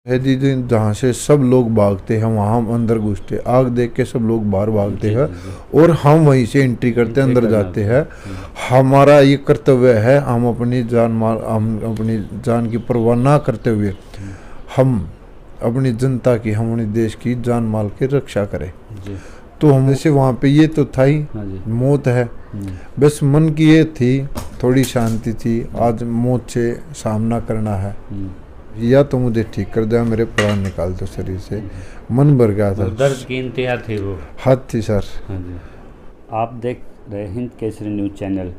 यदि जहाँ से सब लोग भागते हैं वहाँ हम अंदर घुसते, आग देख के सब लोग बाहर भागते हैं और हम वहीं से एंट्री करते अंदर जाते हैं। हमारा ये कर्तव्य है, हम अपनी जान की परवाह ना करते हुए हम अपनी जनता की, हम अपने देश की जान माल की रक्षा करें। तो हम जैसे वहाँ पे ये तो था ही, मौत है, बस मन की ये थी, थोड़ी शांति थी, आज मौत से सामना करना है, या तो मुझे ठीक कर दिया, मेरे प्राण निकाल दो शरीर से। मन भर गया था, दर्द की इंतहा थी, वो हद थी सर। हाँ जी। आप देख रहे हिंद केसरी न्यूज़ चैनल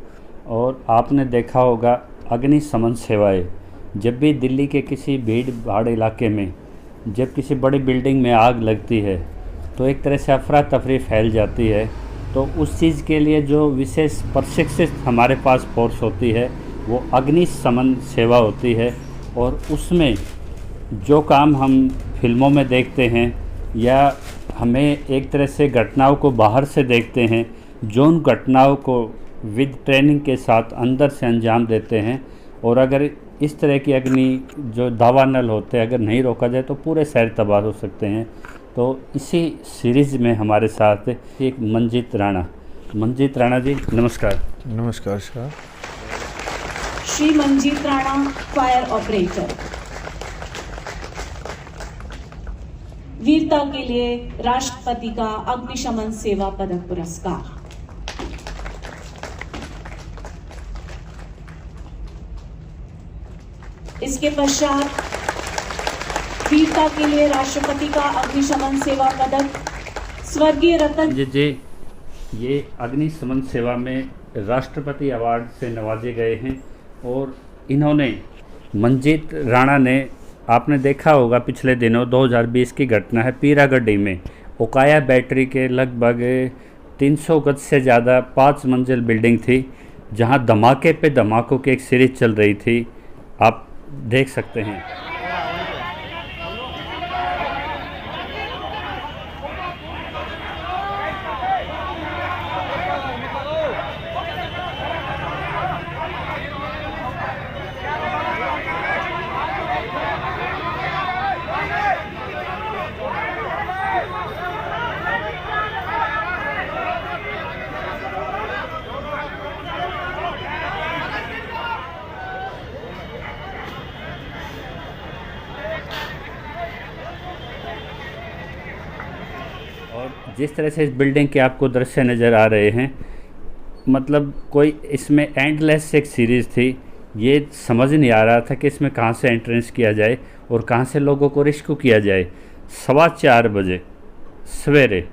और आपने देखा होगा अग्निशमन सेवाएं। जब भी दिल्ली के किसी भीड़ भाड़ इलाके में जब किसी बड़ी बिल्डिंग में आग लगती है तो एक तरह से अफरा तफरी फैल जाती है। तो उस चीज़ के लिए जो विशेष प्रशिक्षित हमारे पास फोर्स होती है वो अग्निशमन सेवा होती है। और उसमें जो काम हम फिल्मों में देखते हैं या हमें एक तरह से घटनाओं को बाहर से देखते हैं, जो उन घटनाओं को विद ट्रेनिंग के साथ अंदर से अंजाम देते हैं। और अगर इस तरह की अग्नि जो दावानल होते हैं अगर नहीं रोका जाए तो पूरे शहर तबाह हो सकते हैं। तो इसी सीरीज़ में हमारे साथ एक मंजीत राणा। मंजीत राणा जी नमस्कार। नमस्कार sir. Shri Manjeet Rana, fire operator. वीरता के लिए राष्ट्रपति का अग्निशमन सेवा पदक पुरस्कार। इसके पश्चात वीरता के लिए राष्ट्रपति का अग्निशमन सेवा पदक स्वर्गीय रतन जी ये अग्निशमन सेवा में राष्ट्रपति अवार्ड से नवाजे गए हैं। और इन्होंने मंजीत राणा ने, आपने देखा होगा पिछले दिनों 2020 की घटना है पीरागढ़ी में, ओकाया बैटरी के लगभग 300 गज से ज़्यादा 5 मंजिल बिल्डिंग थी जहां धमाके पे धमाकों की एक सीरीज चल रही थी, आप देख सकते हैं। और जिस तरह से इस बिल्डिंग के आपको दृश्य नज़र आ रहे हैं, मतलब कोई इसमें एंडलेस एक सीरीज़ थी। ये समझ नहीं आ रहा था कि इसमें कहाँ से एंट्रेंस किया जाए और कहाँ से लोगों को रेस्क्यू किया जाए। 4:15 बजे सवेरे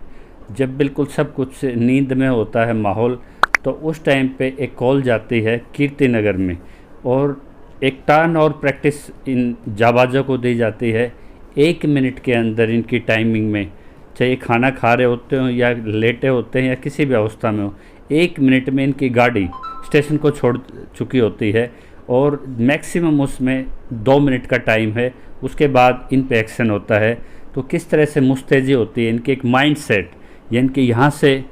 जब बिल्कुल सब कुछ नींद में होता है माहौल, तो उस टाइम पे एक कॉल जाती है कीर्ति नगर में और एक टर्न और प्रैक्टिस इन जाबाजों को दी जाती है। 1 मिनट के अंदर इनकी टाइमिंग में, चाहे खाना खा रहे होते हो या लेटे होते हैं या किसी भी अवस्था में हो, 1 मिनट में इनकी गाड़ी स्टेशन को छोड़ चुकी होती है और मैक्सिमम उसमें 2 मिनट का टाइम है, उसके बाद इन पे एक्शन होता है। तो किस तरह से मुस्तैदी होती है इनकी एक माइंड सेट, यानी कि यहाँ से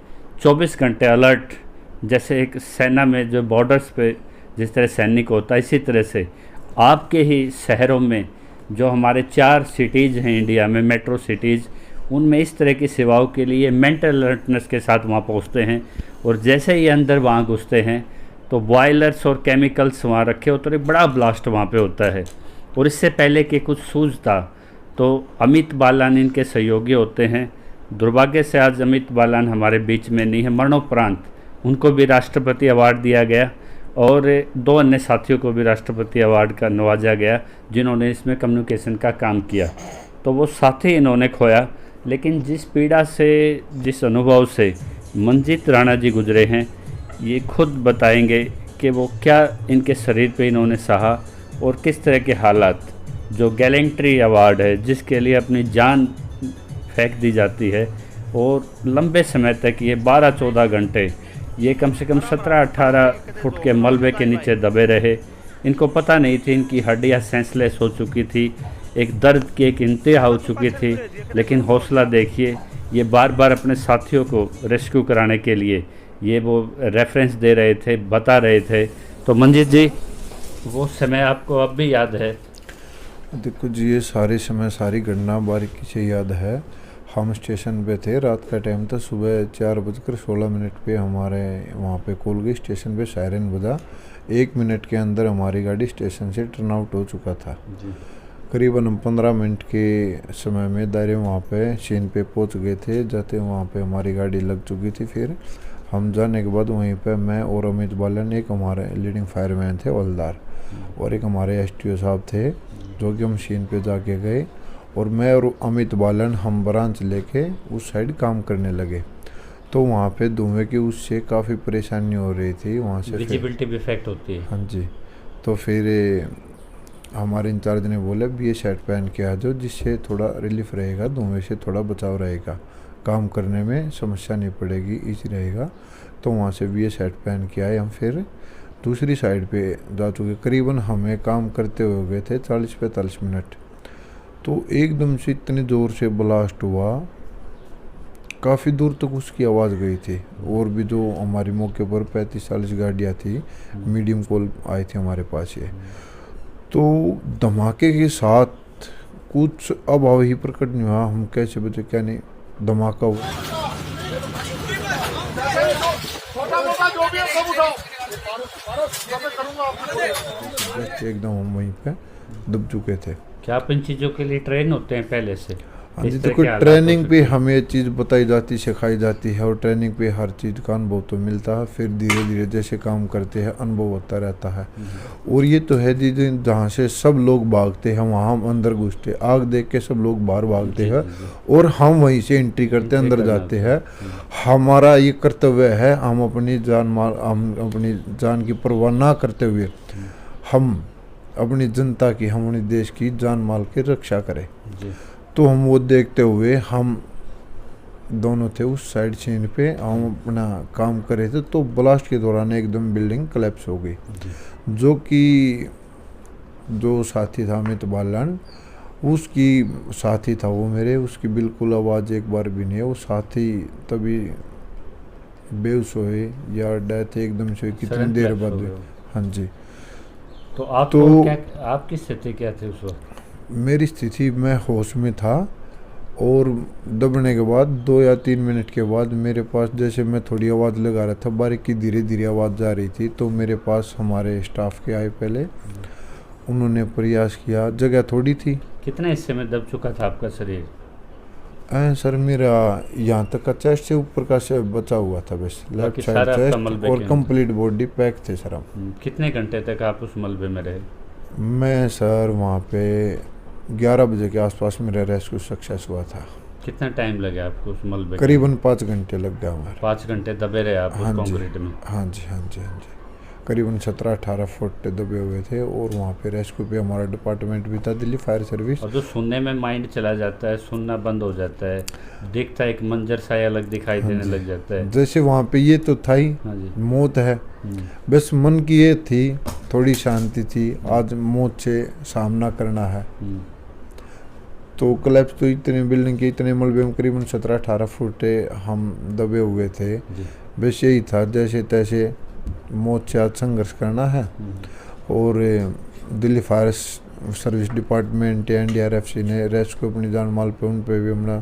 24 घंटे अलर्ट, जैसे एक सेना में जो बॉर्डर्स पे जिस तरह सैनिक होता है, इसी तरह से आपके ही शहरों में जो हमारे 4 सिटीज़ हैं इंडिया में, मेट्रो सिटीज़, उनमें इस तरह की सेवाओं के लिए मेंटल अलर्टनेस के साथ वहाँ पहुँचते हैं। और जैसे ही अंदर वहाँ घुसते हैं तो बॉयलर्स और केमिकल्स वहाँ रखे होते और एक बड़ा ब्लास्ट वहाँ पे होता है। और इससे पहले कि कुछ सूझता तो अमित बालान इनके सहयोगी होते हैं। दुर्भाग्य से आज अमित बालान हमारे बीच में नहीं है, मरणोपरांत उनको भी राष्ट्रपति अवार्ड दिया गया और 2 अन्य साथियों को भी राष्ट्रपति अवार्ड का नवाजा गया जिन्होंने इसमें कम्युनिकेशन का काम किया। तो वो साथी इन्होंने खोया, लेकिन जिस पीड़ा से, जिस अनुभव से मंजीत राणा जी गुजरे हैं, ये खुद बताएंगे कि वो क्या इनके शरीर पे इन्होंने सहा और किस तरह के हालात, जो गैलेंट्री अवार्ड है जिसके लिए अपनी जान फेंक दी जाती है और लंबे समय तक ये 12-14 घंटे ये कम से कम 17-18 फुट के मलबे के नीचे दबे रहे। इनको पता नहीं थी, इनकी हड्डियाँ सेंसलेस हो चुकी थी, एक दर्द की एक इंतहा हो चुकी थी, लेकिन हौसला देखिए, ये बार बार अपने साथियों को रेस्क्यू कराने के लिए ये वो रेफरेंस दे रहे थे, बता रहे थे। तो मंजीत जी, वो समय आपको अब भी याद है? देखो जी, ये सारे समय सारी घटना बारीकी से याद है। हम स्टेशन पे थे, रात का टाइम था, सुबह 4:16 पे हमारे वहाँ पे कॉल गई, स्टेशन पे सायरन बजा। 1 मिनट के अंदर हमारी गाड़ी स्टेशन से टर्न आउट हो चुका था। जी। करीबन हम 15 मिनट के समय में दायरे वहाँ पे सीन पे पहुँच गए थे। जाते वहाँ पे हमारी गाड़ी लग चुकी थी। फिर हम जाने के बाद वहीं पे मैं और अमित बालन, एक हमारे लीडिंग फायरमैन थे हवलदार, और एक हमारे एसटीओ साहब थे, जो कि हम सीन पे जाके गए। और मैं और अमित बालन हम ब्रांच लेके उस साइड काम करने लगे। तो वहाँ पे धुएं की उससे काफ़ी परेशानी हो रही थी वहाँ से। विजिबिलिटी भी इफेक्ट होती है। हाँ जी। तो फिर हमारे इंचार्ज ने बोला BA शर्ट पहन के आ जाओ, जिससे थोड़ा रिलीफ रहेगा, धुएं से थोड़ा बचाव रहेगा, काम करने में समस्या नहीं पड़ेगी, ईजी रहेगा। तो वहाँ से BA शर्ट पहन के आए। हम फिर दूसरी साइड पे जा चुके। करीबन हमें काम करते हुए गए थे 40-45 मिनट। तो एकदम से इतने ज़ोर से ब्लास्ट हुआ, काफ़ी दूर तक उसकी आवाज़ गई थी। और भी जो हमारे मौके पर 35-40 गाड़ियाँ थी, मीडियम कॉल आई थी हमारे पास ये। तो धमाके के साथ कुछ अभाव ही प्रकट नहीं हुआ, हम कैसे बचे क्या नहीं, धमाका हुआ। एकदम हम वहीं पे दब चुके थे। क्या आप इन चीज़ों के लिए ट्रेन होते हैं पहले से? हाँ जी, इस तरह देखो के हालात हो ट्रेनिंग पे सकते हैं। हमें ये चीज़ बताई जाती, सिखाई जाती है, और ट्रेनिंग पे हर चीज़ का अनुभव तो मिलता है। फिर धीरे धीरे जैसे काम करते हैं अनुभव होता रहता है। और ये तो है जी, जहाँ से सब लोग भागते हैं वहाँ हम अंदर घुसते, आग देख के सब लोग बाहर भागते हैं, और हम वहीं से एंट्री करते अंदर जाते हैं। हमारा ये कर्तव्य है, हम अपनी अपनी जान की परवाह ना करते हुए हम अपनी जनता की, हम अपने देश की जान माल की रक्षा करें। जी। तो हम वो देखते हुए हम दोनों थे उस साइड सीन पे, हम अपना काम कर रहे थे। तो ब्लास्ट के दौरान एकदम बिल्डिंग कोलैप्स हो गई, जो कि जो साथी था अमित बालन, उसकी साथी था वो मेरे, उसकी बिल्कुल आवाज़ एक बार भी नहीं है। वो साथी तभी बेहोश हुए या डेथ एकदम से कितनी Sudden देर collapse बाद हो हुई। गए। हाँ जी। तो आपको तो क्या, आपकी स्थिति क्या थी उस वक्त? मेरी स्थिति, मैं होश में था, और दबने के बाद 2 या 3 मिनट के बाद मेरे पास, जैसे मैं थोड़ी आवाज़ लगा रहा था, बारीकी धीरे धीरे आवाज़ जा रही थी। तो मेरे पास हमारे स्टाफ के आए पहले, उन्होंने प्रयास किया, जगह थोड़ी थी। कितने हिस्से में दब चुका था आपका शरीर? सर मेरा यहाँ तक का चेस्ट से ऊपर का से बचा हुआ था, बस लेफ्ट बाकी साइड सारा आपका चेस्ट, मलबे और के अंदर। कंप्लीट बॉडी पैक थे सर हम। कितने घंटे तक आप उस मलबे में रहे? मैं सर वहाँ पे 11 बजे के आसपास मेरा रेस्क्यू सक्सेस हुआ था। कितना टाइम लगा आपको उस मलबे में? करीबन 5 घंटे लग गया हमारे। 5 घंटे दबे रहे आप उस हाँ जी, कंक्रीट में? हाँ जी, हाँ जी, हाँ जी। करीबन 17-18 फुट दबे हुए थे। और वहाँ पे रेस्क्यू पे हमारा डिपार्टमेंट भी था, दिल्ली फायर सर्विस। और जो सुनने में माइंड चला जाता है, सुनना बंद हो जाता है, दिखता है एक मंजर सा अलग दिखाई देने लग जाता है। जैसे वहाँ पे ये तो था ही, हाँ जी। मौत है, बस मन की ये थी, थोड़ी शांति थी, आज मौत से सामना करना है। तो कोलैप्स तो इतने बिल्डिंग के इतने मलबे में करीबन 17-18 फुट हम दबे हुए थे। जी। बस यही था, जैसे तैसे मौत से आज संघर्ष करना है। और दिल्ली फायर सर्विस डिपार्टमेंट या NDRFC ने रेस्क्यू अपनी जान माल पे, उन पे भी अपना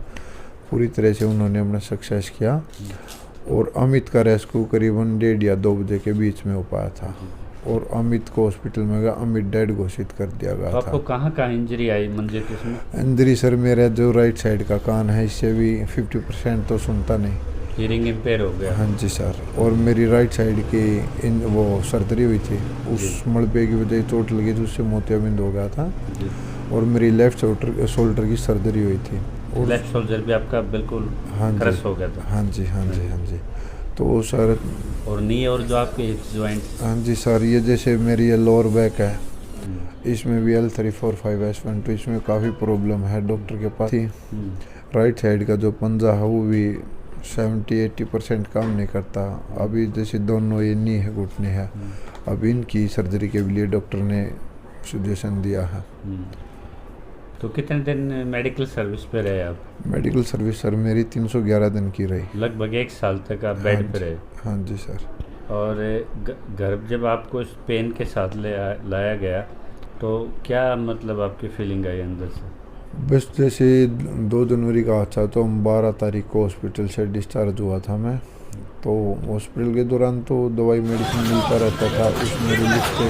पूरी तरह से उन्होंने अपना सक्सेस किया। और अमित का रेस्क्यू करीबन 1:30 या 2 बजे के बीच में हो पाया था। और अमित को हॉस्पिटल में गया, अमित डेड घोषित कर दिया गया तो आपको था। कहाँ कहाँ इंजरी आई मंजे किसमें? इंजरी सर मेरा जो राइट साइड का कान है, इससे भी 50% तो सुनता नहीं। हियरिंग इम्पेयर हो गया? हाँ जी सर। और मेरी राइट साइड की वो सर्जरी हुई थी, उस मलबे की वजह से चोट लगी थी, उससे मोतियाबिंद हो गया था। जी। और मेरी लेफ्ट शोल्डर की सर्जरी हुई थी। और लेफ्ट शोल्डर भी आपका बिल्कुल हाँ जी, क्रश हो गया था? हाँ जी, हाँ जी, हाँ जी। तो सर, और नी और जो आपके हिप्स जॉइंट? हाँ जी सर, ये जैसे मेरी ये लोअर बैक है, इसमें भी L345S1 तो इसमें काफ़ी प्रॉब्लम है, डॉक्टर के पास थी। राइट साइड का जो पंजा है वो भी 70-80% काम नहीं करता। अभी जैसे दोनों ये नी है, घुटने है, अब इनकी सर्जरी के लिए डॉक्टर ने सजेशन दिया है। तो कितने दिन मेडिकल सर्विस पे रहे आप? मेडिकल सर्विस सर मेरी 311 दिन की रही। लगभग 1 साल तक आप बेड पे रहे? हाँ जी सर। और घर जब आपको इस पेन के साथ लाया गया तो क्या मतलब आपकी फीलिंग आई अंदर से? बस जैसे 2 जनवरी का हादसा तो हम 12 तारीख को हॉस्पिटल से डिस्चार्ज हुआ था मैं। तो हॉस्पिटल के दौरान तो दवाई मेडिसिन मिलता रहता था। उसमें रिलीज से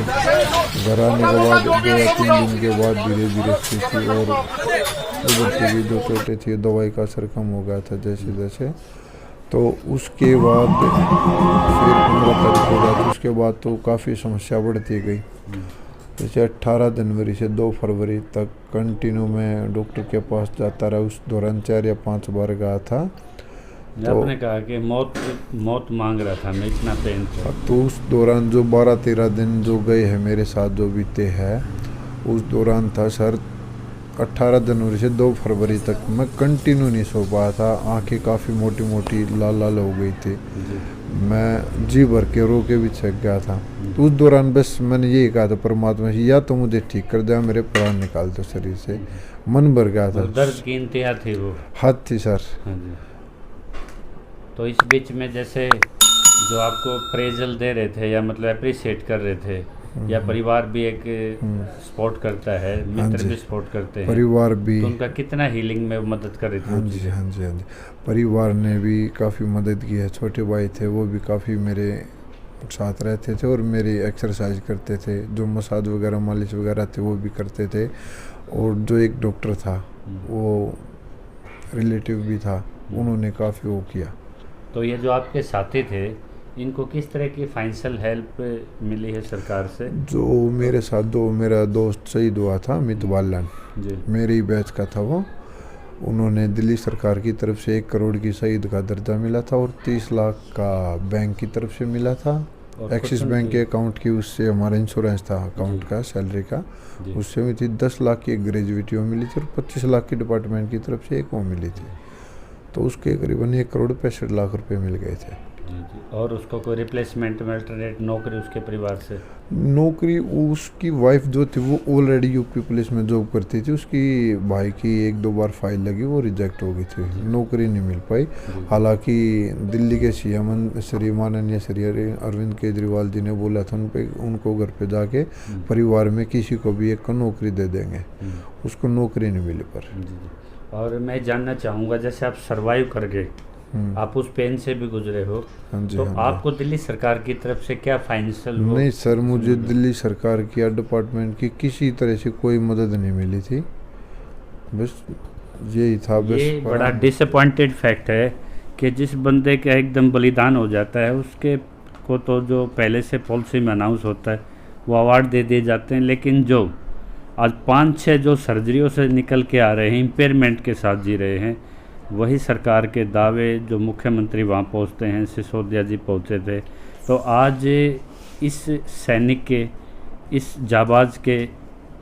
घर आने के बाद 2 या 3 दिन के बाद धीरे धीरे स्थिति और उधर की भी जो चोटें थी दवाई का असर कम हो गया था जैसे जैसे। तो उसके बाद फिर 15 तारीख हो गया। तो उसके बाद तो काफ़ी समस्या बढ़ती गई। जैसे 18 जनवरी से 2 फरवरी तक कंटिन्यू मैं डॉक्टर के पास जाता रहा। उस दौरान 4 या 5 बार गया था। तो आपने कहा कि मौत मांग रहा था मैं, इतना पेन था। तो उस दौरान जो 12-13 दिन जो गए हैं मेरे साथ जो बीते हैं उस दौरान था सर 18 जनवरी से 2 फरवरी तक मैं कंटिन्यू नहीं सो पाया था। आंखें काफ़ी मोटी मोटी लाल लाल हो गई थी। मैं जी भर के रो के भी छक गया था। तो उस दौरान बस मैंने यही कहा था परमात्मा से, या तो मुझे ठीक कर दे, मेरे प्राण निकाल दो शरीर से। मन भर गया था। दर्द की इंतहा थी वो। हद थी सर। हाँ जी। तो इस बीच में जैसे जो आपको प्रेजल दे रहे थे या मतलब अप्रिशिएट कर रहे थे, या परिवार भी एक सपोर्ट करता है, मित्र भी सपोर्ट करते हैं, परिवार भी, तो उनका कितना हीलिंग में मदद कर रही थी? हाँ जी हाँ जी हाँ जी। परिवार ने भी काफ़ी मदद की है। छोटे भाई थे वो भी काफ़ी मेरे साथ रहते थे और मेरी एक्सरसाइज करते थे। जो मसाज वगैरह मालिश वगैरह थे वो भी करते थे। और जो एक डॉक्टर था वो रिलेटिव भी था, उन्होंने काफ़ी वो किया। तो ये जो आपके साथी थे इनको किस तरह की फाइनेंशियल हेल्प मिली है सरकार से? जो मेरे साथ मेरा दोस्त शहीद हुआ था अमित बालन जी, मेरे ही बैच का था वो। उन्होंने दिल्ली सरकार की तरफ से 1 करोड़ की शहीद का दर्जा मिला था और 30 लाख का बैंक की तरफ से मिला था। और एक्सिस कुछ बैंक के अकाउंट की उससे हमारा इंश्योरेंस था अकाउंट का सैलरी का, जी। उससे हुई थी। 10 लाख की एक ग्रेजुएटी वो मिली थी और 25 लाख की डिपार्टमेंट की तरफ से एक वो मिली थी। तो उसके करीबन 1 करोड़ 65 लाख रुपए मिल गए थे। जी जी। और उसको कोई रिप्लेसमेंट में अल्टरनेट नौकरी उसके परिवार से? नौकरी उसकी वाइफ जो थी वो ऑलरेडी यूपी पुलिस में जॉब करती थी। उसकी भाई की 1-2 बार फाइल लगी, वो रिजेक्ट हो गई थी, नौकरी नहीं मिल पाई। हालांकि दिल्ली के सीएम श्री माननीय श्री अरविंद केजरीवाल जी ने बोला था उनको घर पे जाके परिवार में किसी को भी एक को नौकरी दे देंगे। उसको नौकरी नहीं मिली पर। जी जी। और मैं जानना चाहूँगा, जैसे आप सर्वाइव कर गए, आप उस पेन से भी गुजरे हो, हाँ जी, तो हाँ जी। आपको दिल्ली सरकार की तरफ से क्या फाइनेंशियल? नहीं सर, मुझे दिल्ली सरकार की या डिपार्टमेंट की किसी तरह से कोई मदद नहीं मिली थी। बस यही था। बस ये बड़ा डिसअपॉइंटेड फैक्ट है कि जिस बंदे का एकदम बलिदान हो जाता है उसके को तो जो पहले से पॉलिसी में अनाउंस होता है वो अवार्ड दे दिए जाते हैं, लेकिन जो आज 5-6 जो सर्जरियों से निकल के आ रहे हैं, इम्पेयरमेंट के साथ जी रहे हैं, वही सरकार के दावे जो मुख्यमंत्री वहाँ पहुँचते हैं, सिसोदिया जी पहुँचे थे। तो आज इस सैनिक के, इस जाबाज के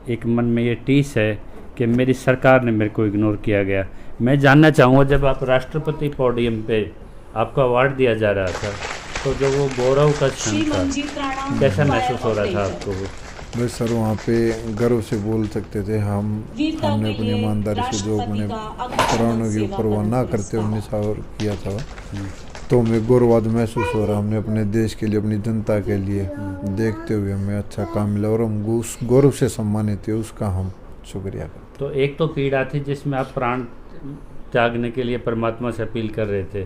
एक मन में ये टीस है कि मेरी सरकार ने मेरे को इग्नोर किया गया। मैं जानना चाहूँगा, जब आप राष्ट्रपति पोडियम पे आपको अवार्ड दिया जा रहा था तो जो वो गौरव का क्षण था, कैसा महसूस हो रहा था आपको? वो बस सर वहाँ पे गर्व से बोल सकते थे हमने अपनी ईमानदारी से जो अपने प्राणों के ऊपर वो ना करते हुए निछावर किया था, तो हमें गौरवाद महसूस हो रहा। हमने अपने देश के लिए, अपनी जनता के लिए देखते हुए हमें अच्छा काम मिला और हम उस गौरव से सम्मानित थे, उसका हम शुक्रिया करते। तो एक तो पीड़ा थी जिसमें आप प्राण त्यागने के लिए परमात्मा से अपील कर रहे थे,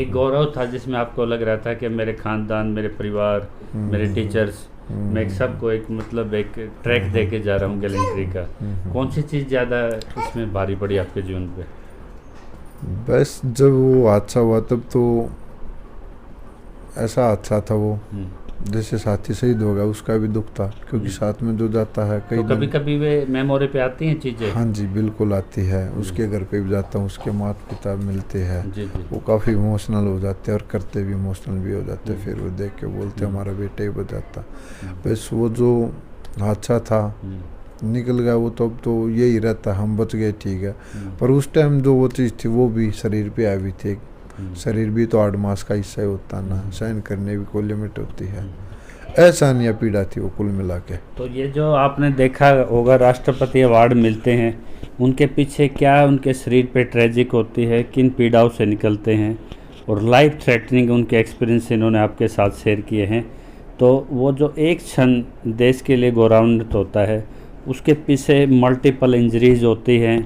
एक गौरव था जिसमें आपको लग रहा था कि मेरे खानदान, मेरे परिवार, मेरे टीचर्स, मैं सबको एक मतलब एक ट्रैक दे के जा रहा हूँ गैलेंट्री का। कौन सी चीज़ ज़्यादा इसमें भारी पड़ी आपके जीवन पे? बस जब वो हादसा हुआ तब तो ऐसा हादसा था वो, जैसे साथी शहीद हो गया उसका भी दुख था, क्योंकि साथ में जो जाता है तो कभी कभी वे मेमोरी पे आती हैं चीज़ें? हाँ जी बिल्कुल आती है। उसके घर पे भी जाता हूँ, उसके माता पिता मिलते हैं, जी जी। वो काफ़ी इमोशनल हो जाते हैं और करते भी इमोशनल भी हो जाते हैं। फिर वो देख के बोलते हमारा बेटा ही बचाता। बस वो जो हादसा था निकल गया वो, तो अब तो यही रहता हम बच गए ठीक है। पर उस टाइम जो वो चीज़ थी वो भी शरीर पे आई हुई थी। शरीर भी तो 8 मास का हिस्सा ही होता ना, सहन करने भी कोई लिमिट होती है। ऐसा नहीं पीड़ा थी वो कुल मिला के। तो ये जो आपने देखा होगा राष्ट्रपति अवार्ड मिलते हैं, उनके पीछे क्या उनके शरीर पे ट्रेजिक होती है, किन पीड़ाओं से निकलते हैं, और लाइफ थ्रेटनिंग उनके एक्सपीरियंस इन्होंने आपके साथ शेयर किए हैं। तो वो जो एक क्षण देश के लिए गौरवान्वित होता है, उसके पीछे मल्टीपल इंजरीज होती हैं,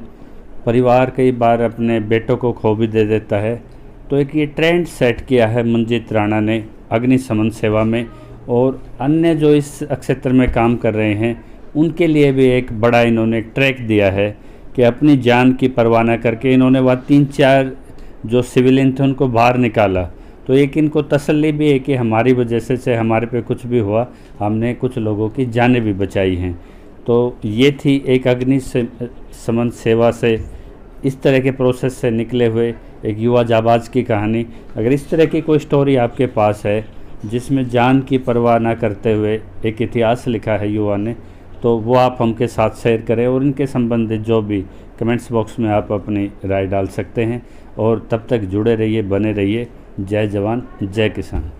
परिवार कई बार अपने बेटों को खो भी दे देता है। तो एक ये ट्रेंड सेट किया है मंजीत राणा ने अग्निशमन सेवा में, और अन्य जो इस क्षेत्र में काम कर रहे हैं उनके लिए भी एक बड़ा इन्होंने ट्रैक दिया है कि अपनी जान की परवाह न करके इन्होंने वह 3-4 जो सिविलियन थे उनको बाहर निकाला। तो एक इनको तसल्ली भी है कि हमारी वजह से हमारे पे कुछ भी हुआ, हमने कुछ लोगों की जानें भी बचाई हैं। तो ये थी एक अग्निशमन सेवा से, इस तरह के प्रोसेस से निकले हुए एक युवा जाबाज की कहानी। अगर इस तरह की कोई स्टोरी आपके पास है जिसमें जान की परवाह ना करते हुए एक इतिहास लिखा है युवा ने, तो वो आप हमके साथ शेयर करें, और इनके संबंधित जो भी कमेंट्स बॉक्स में आप अपनी राय डाल सकते हैं। और तब तक जुड़े रहिए, बने रहिए। जय जवान जय किसान।